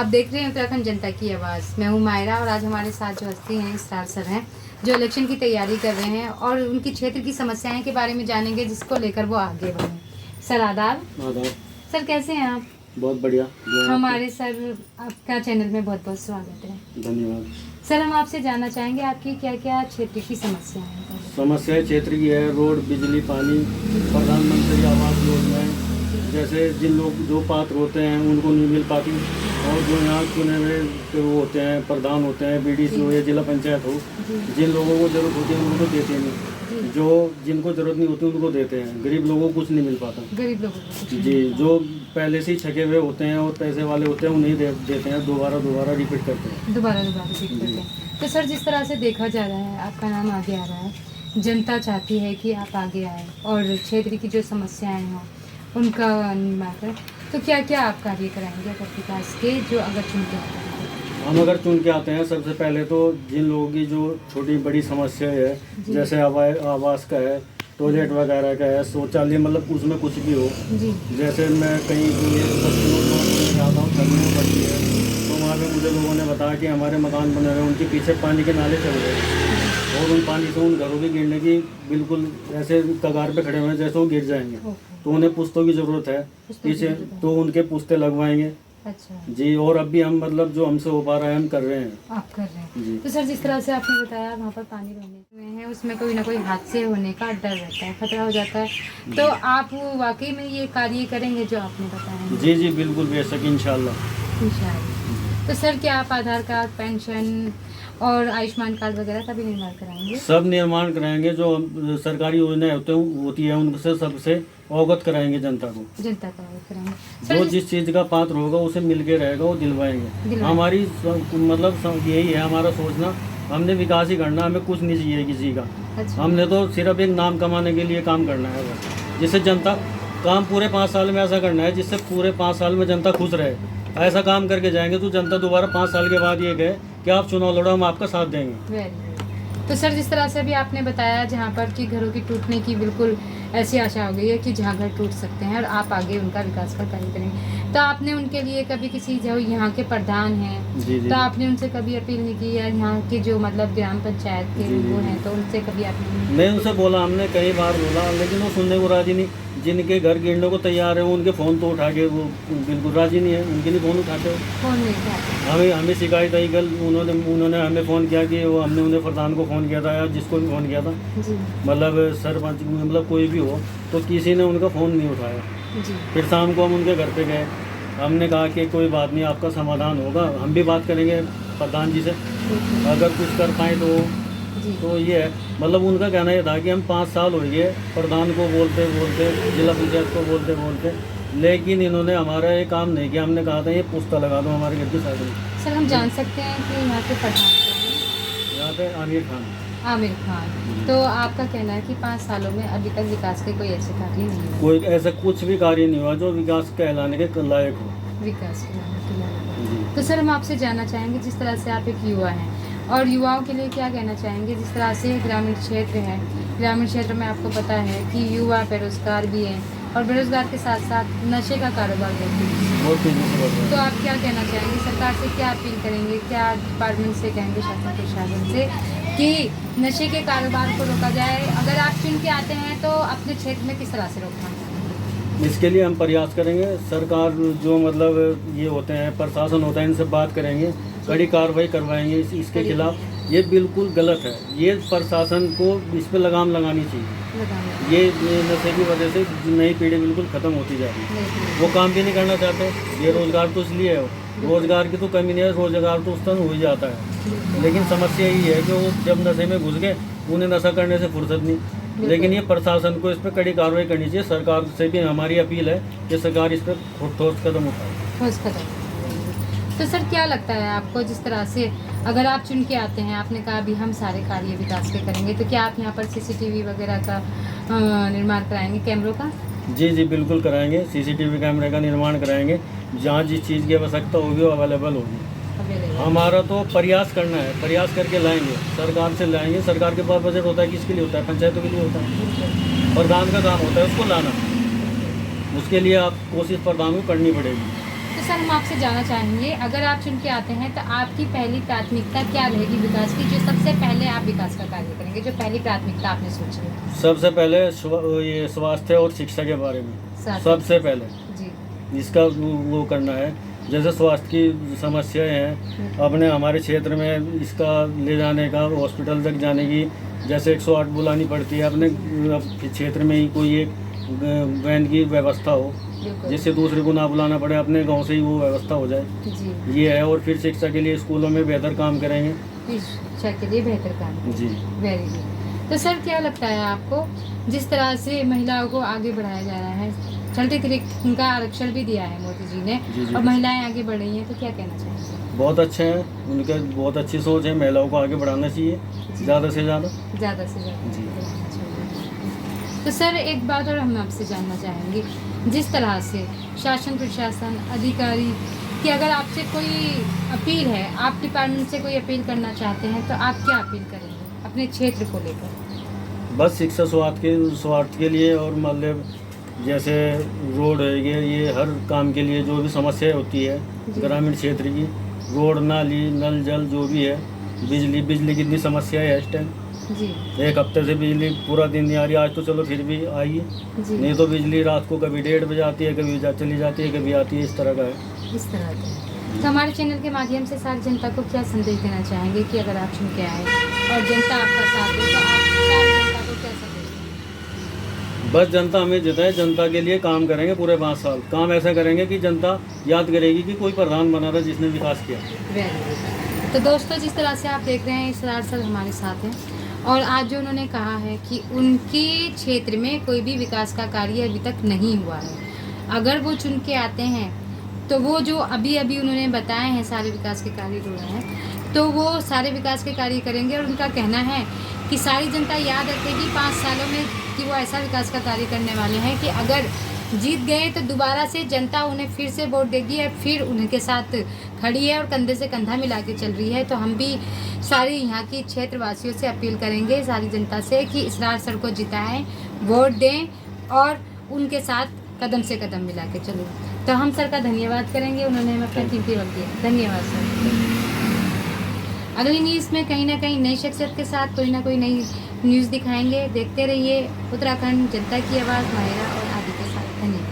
आप देख रहे हैं उत्तराखंड जनता की आवाज़। मैं हूं मायरा और आज हमारे साथ जो हस्ती हैं इसरार सर हैं, जो इलेक्शन की तैयारी कर रहे हैं और उनकी क्षेत्र की समस्याएं के बारे में जानेंगे, जिसको लेकर वो आगे बढ़े। सर आदाब। सर कैसे हैं आप? बहुत बढ़िया। हमारे सर आपका चैनल में बहुत बहुत स्वागत है। धन्यवाद। सर हम आपसे जानना चाहेंगे आपकी क्या क्या क्षेत्र की समस्याएं हैं? समस्याएं क्षेत्र की है, रोड, बिजली, पानी, प्रधानमंत्री आवास योजना, जैसे जिन लोग जो पात्र होते हैं उनको नहीं मिल पाती, और जो यहाँ चुने हुए वो होते हैं, प्रधान होते हैं, बीडीसी हो या जिला पंचायत हो, जिन लोगों को जरूरत होती है उनको देते नहीं, जो जिनको जरूरत नहीं होती उनको देते हैं। गरीब लोगों को कुछ नहीं मिल पाता। गरीब लोगों को जी, जो पहले से ही छके हुए होते हैं और पैसे वाले होते हैं उन्हें देते हैं, दोबारा रिपीट करते हैं। दोबारा रिपीट करते हैं। तो सर जिस तरह से देखा जा रहा है आपका नाम आगे आ रहा है, जनता चाहती है कि आप आगे आए और क्षेत्र की जो समस्याएं हों उनका निवारण करें, तो क्या क्या आप कार्य कराएंगे अगर विकास के, जो अगर चुन के आते हैं? हम अगर चुन के आते हैं, सबसे पहले तो जिन लोगों की जो छोटी बड़ी समस्या है, जैसे आवास का है, टॉयलेट वगैरह का है, शौचालय, मतलब उसमें कुछ भी हो। जैसे मैं कहीं जाता हूँ करने पड़ती है, तो वहाँ पे मुझे लोगों ने बताया कि हमारे मकान बने हुए, उनके पीछे पानी के नाले चल रहे हैं और उन पानी से उन घरों के गिरने की बिल्कुल ऐसे कगार पे खड़े हुए हैं जैसे वो गिर जाएंगे। तो उन्हें पुश्तों की ज़रूरत है पीछे, तो उनके पुश्ते लगवाएंगे। अच्छा जी, और अभी हम मतलब जो हमसे हो पा रहा है हम कर रहे हैं। आप कर रहे हैं जी। तो सर जिस तरह से आपने बताया वहाँ पर पानी रहने में है, उसमें कोई ना कोई हादसे होने का डर रहता है, खतरा हो जाता है, तो आप वाकई में ये कार्य करेंगे जो आपने बताया? जी जी बिल्कुल, बेशक, इंशाल्लाह। इंशाल्लाह। तो सर क्या आप आधार कार्ड, पेंशन और आयुष्मान कार्ड वगैरह का भी निर्माण कराएंगे? सब निर्माण कराएंगे, जो सरकारी योजनाएं होती है उनसे सबसे अवगत कराएंगे जनता को। जनता का कराएंगे। जो जिस चीज का पात्र होगा उसे मिलके रहेगा, वो दिलवाएंगे। हमारी मतलब यही है हमारा सोचना, हमने विकास ही करना, हमें कुछ नहीं चाहिए किसी का। अच्छा। हमने तो सिर्फ एक नाम कमाने के लिए काम करना है बस, जिससे जनता काम पूरे 5 साल में ऐसा करना है जिससे पूरे 5 साल में जनता खुश रहे। ऐसा काम करके जाएंगे तो जनता दोबारा 5 साल के बाद ये कहे कि आप चुनाव लड़ो, हम आपका साथ देंगे। तो सर जिस तरह से अभी आपने बताया जहाँ पर कि घरों की टूटने की बिल्कुल ऐसी आशा हो गई है कि जहाँ घर टूट सकते हैं और आप आगे उनका विकास का कार्य करेंगे, तो आपने उनके लिए कभी किसी जो यहाँ के प्रधान हैं तो आपने उनसे कभी अपील नहीं की, या यहाँ के जो मतलब ग्राम पंचायत के वो हैं तो उनसे कभी आपने? मैं उनसे बोला, हमने कई बार बोला, लेकिन वो सुनने को राजी नहीं। जिनके घर गिरने को तैयार है उनके फ़ोन तो उठा के वो बिल्कुल राजी नहीं है, उनके नहीं फ़ोन उठाते। फ़ोन नहीं उठाते। हमें शिकायत आई कल, उन्होंने हमें फ़ोन किया कि वो हमने उन्हें प्रधान को फ़ोन किया था या जिसको भी फ़ोन किया था, मतलब सरपंच, मतलब कोई भी हो, तो किसी ने उनका फ़ोन नहीं उठाया। फिर शाम को हम उनके घर पे गए, हमने कहा कि कोई बात नहीं, आपका समाधान होगा, हम भी बात करेंगे प्रधान जी से, अगर कुछ कर पाएँ तो ये है। मतलब उनका कहना ये था कि हम 5 साल हो गए प्रधान को बोलते बोलते, जिला पंचायत को बोलते बोलते, लेकिन इन्होंने हमारा ये काम नहीं किया। हमने कहा था ये पुश्ता लगा दो हमारे घर की साइड में। सर हम जान सकते हैं कि यहाँ के प्रधान कौन हैं? यहाँ पे आमिर खान। आमिर खान। तो आपका कहना है कि 5 सालों में अभी तक विकास के कोई ऐसे कार्य नहीं हुए? कोई ऐसा कुछ भी कार्य नहीं हुआ जो विकास कहलाने के लायक हो। विकास के लायक। तो सर हम आपसे जानना चाहेंगे, जिस तरह से आप एक युवा हैं और युवाओं के लिए क्या कहना चाहेंगे, जिस तरह से ग्रामीण क्षेत्र है, ग्रामीण क्षेत्र में आपको पता है कि युवा बेरोजगार भी हैं और बेरोजगार के साथ साथ नशे का कारोबार करते हैं, बहुत तेजी से बढ़ रहा है। तो आप क्या कहना चाहेंगे, सरकार से क्या अपील करेंगे, क्या डिपार्टमेंट से कहेंगे, शासन प्रशासन से, कि नशे के कारोबार को रोका जाए? अगर आप चुन के आते हैं तो अपने क्षेत्र में किस तरह से रोकना? इसके लिए हम प्रयास करेंगे। सरकार जो मतलब ये होते हैं, प्रशासन होता है, इनसे बात करेंगे, कड़ी कार्रवाई करवाएंगे इसके खिलाफ। ये बिल्कुल गलत है, ये प्रशासन को इस पर लगाम लगानी चाहिए। ये नशे की वजह से नई पीढ़ी बिल्कुल ख़त्म होती जा रही है। वो काम भी नहीं करना चाहते, बेरोजगार तो इसलिए है, रोजगार की तो कमी नहीं है, रोजगार तो उस तरह हो ही जाता है। लेकिन समस्या यही है कि वो जब नशे में घुस गए उन्हें नशा करने से फुर्सत नहीं। लेकिन ये प्रशासन को इस पर कड़ी कार्रवाई करनी चाहिए। सरकार से भी हमारी अपील है कि सरकार इस पर ठोस कदम उठाए। तो सर क्या लगता है आपको, जिस तरह से अगर आप चुन के आते हैं, आपने कहा अभी हम सारे कार्य विकास के करेंगे, तो क्या आप यहाँ पर CCTV वगैरह का निर्माण कराएंगे, कैमरों का? जी जी बिल्कुल कराएंगे, CCTV कैमरे का निर्माण कराएंगे। जहाँ जिस चीज़ की आवश्यकता होगी वो अवेलेबल होगी। हमारा तो प्रयास करना है, प्रयास करके लाएंगे, सरकार से लाएंगे। सरकार के पास बजट होता है, किसके लिए होता है? पंचायतों के लिए होता है। प्रधान का काम होता है उसको लाना, उसके लिए आप कोशिश प्रधान को करनी पड़ेगी। तो सर हम आपसे जानना चाहेंगे, अगर आप चुन के आते हैं तो आपकी पहली प्राथमिकता क्या रहेगी विकास की, जो सबसे पहले आप विकास का कार्य करेंगे, जो पहली प्राथमिकता आपने सोची है? सबसे पहले ये स्वास्थ्य और शिक्षा के बारे में सबसे पहले जी इसका वो करना है। जैसे स्वास्थ्य की समस्याएं हैं अपने हमारे क्षेत्र में, इसका ले जाने का, हॉस्पिटल तक जाने की जैसे 108 बुलानी पड़ती है, अपने क्षेत्र में ही कोई एक वैन की व्यवस्था हो बिल्कुल जिससे दूसरे को ना बुलाना पड़े, अपने गांव से ही वो व्यवस्था हो जाए, जी। ये है। और फिर शिक्षा के लिए स्कूलों में बेहतर काम करेंगे इस शिक्षा के लिए बेहतर काम। जी। Very good. तो सर क्या लगता है आपको, जिस तरह से महिलाओं को आगे बढ़ाया जा रहा है, चलते फिरते उनका आरक्षण भी दिया है मोदी जी ने, जी। और महिलाएं आगे बढ़ रही हैं, तो क्या कहना चाहेंगे? बहुत अच्छे हैं, उनका बहुत अच्छी सोच है, महिलाओं को आगे बढ़ाना चाहिए ज़्यादा से ज़्यादा। ज़्यादा से ज़्यादा जी। बढ़ाना चाहिए। तो सर एक बात और हम आपसे जानना चाहेंगे, जिस तरह से शासन प्रशासन अधिकारी कि अगर आपसे कोई अपील है, आप डिपार्टमेंट से कोई अपील करना चाहते हैं, तो आप क्या अपील करेंगे अपने क्षेत्र को लेकर? बस शिक्षा स्वार्थ के लिए, और मतलब जैसे रोड है, ये हर काम के लिए जो भी समस्याएं होती है ग्रामीण क्षेत्र की, रोड, नाली, नल जल जो भी है, बिजली की इतनी समस्या है इस टाइम। जी 1 हफ्ते से बिजली पूरा दिन नहीं आ रही, आज तो चलो फिर भी आई है, जी। नहीं तो बिजली रात को कभी 1:30 बजे आती है, कभी चली जाती है, कभी आती है, इस तरह का है। इस तरह का। तो हमारे चैनल के माध्यम से सारी जनता को क्या संदेश देना चाहेंगे कि अगर आप चुन के आए और जनता आपका साथ दे, तो आप सारी जनता को क्या संदेश देंगे? बस जनता हमें जिताए, जनता के लिए काम करेंगे पूरे 5 साल, काम ऐसा करेंगे कि जनता याद करेगी कि कोई प्रधान बना था जिसने विकास किया। Very good. तो दोस्तों, जिस तरह से आप देख रहे हैं, इसरार सर हमारे साथ हैं, और आज जो उन्होंने कहा है कि उनके क्षेत्र में कोई भी विकास का कार्य अभी तक नहीं हुआ है। अगर वो चुन के आते हैं तो वो जो अभी अभी उन्होंने बताए हैं सारे विकास के कार्य जो हैं, तो वो सारे विकास के कार्य करेंगे। और उनका कहना है कि सारी जनता याद रखेगी 5 सालों में कि वो ऐसा विकास का कार्य करने वाले हैं कि अगर जीत गए तो दोबारा से जनता उन्हें फिर से वोट देगी और फिर उनके साथ खड़ी है और कंधे से कंधा मिला के चल रही है। तो हम भी सारे यहाँ की क्षेत्रवासियों से अपील करेंगे, सारी जनता से, कि इसरार सर को जिताएं, वोट दें और उनके साथ कदम से कदम मिला के चलें। तो हम सर का धन्यवाद करेंगे, उन्होंने हमें अपना कीमती वक्त दिया। धन्यवाद सर। अगली न्यूज़ में कहीं ना कहीं नई शख्सियत के साथ कोई ना कोई नई न्यूज़ दिखाएंगे। देखते रहिए उत्तराखंड जनता की आवाज़, माहिरा और आदि के साथ। धन्यवाद।